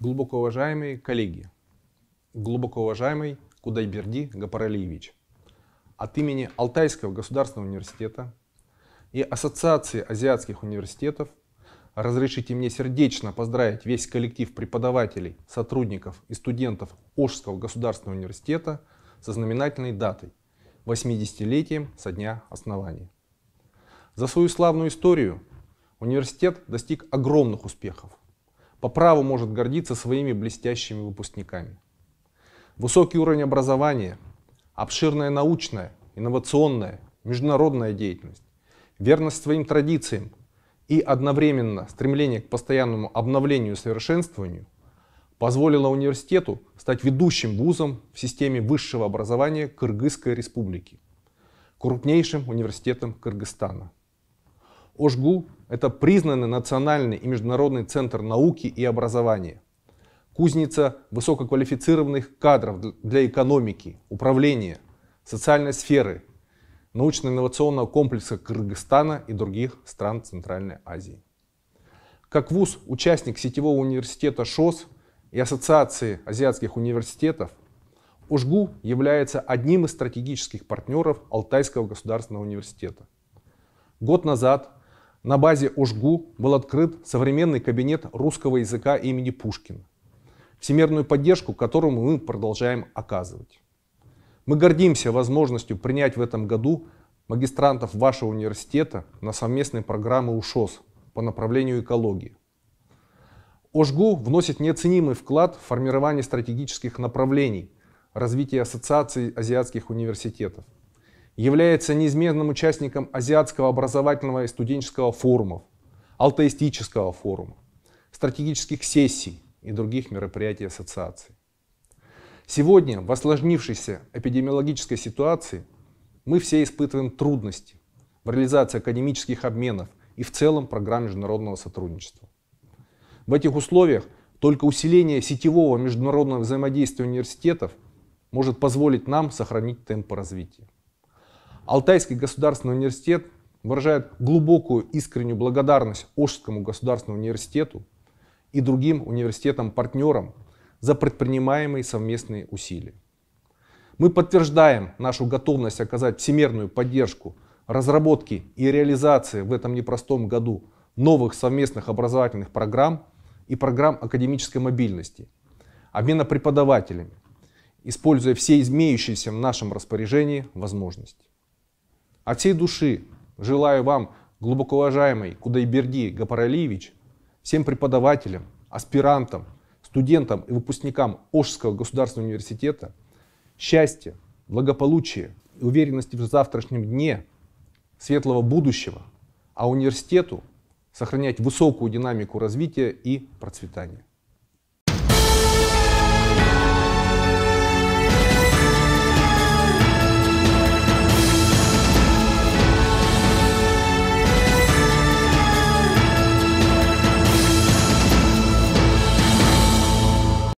Глубоко уважаемые коллеги, глубоко уважаемый Кудайберди Гапаралиевич, от имени Алтайского государственного университета и Ассоциации азиатских университетов разрешите мне сердечно поздравить весь коллектив преподавателей, сотрудников и студентов Ошского государственного университета со знаменательной датой — 80-летием со дня основания. За свою славную историю университет достиг огромных успехов. По праву может гордиться своими блестящими выпускниками. Высокий уровень образования, обширная научная, инновационная, международная деятельность, верность своим традициям и одновременно стремление к постоянному обновлению и совершенствованию позволило университету стать ведущим вузом в системе высшего образования Кыргызской Республики, крупнейшим университетом Кыргызстана. ОШГУ — это признанный национальный и международный центр науки и образования, кузница высококвалифицированных кадров для экономики, управления, социальной сферы, научно-инновационного комплекса Кыргызстана и других стран Центральной Азии. Как вуз, участник сетевого университета ШОС и Ассоциации азиатских университетов, ОШГУ является одним из стратегических партнеров Алтайского государственного университета. Год назад на базе ОШГУ был открыт современный кабинет русского языка имени Пушкина, всемирную поддержку которому мы продолжаем оказывать. Мы гордимся возможностью принять в этом году магистрантов вашего университета на совместные программы УШОС по направлению экологии. ОШГУ вносит неоценимый вклад в формирование стратегических направлений развития Ассоциации азиатских университетов, является неизменным участником Азиатского образовательного и студенческого форумов, Алтаистического форума, стратегических сессий и других мероприятий ассоциации. Сегодня в осложнившейся эпидемиологической ситуации мы все испытываем трудности в реализации академических обменов и в целом программ международного сотрудничества. В этих условиях только усиление сетевого международного взаимодействия университетов может позволить нам сохранить темпы развития. Алтайский государственный университет выражает глубокую искреннюю благодарность Ошскому государственному университету и другим университетам-партнерам за предпринимаемые совместные усилия. Мы подтверждаем нашу готовность оказать всемирную поддержку разработки и реализации в этом непростом году новых совместных образовательных программ и программ академической мобильности, обмена преподавателями, используя все имеющиеся в нашем распоряжении возможности. От всей души желаю вам, глубоко уважаемый Кудайберди Гапаралиевич, всем преподавателям, аспирантам, студентам и выпускникам Ошского государственного университета счастья, благополучия и уверенности в завтрашнем дне, светлого будущего, а университету сохранять высокую динамику развития и процветания.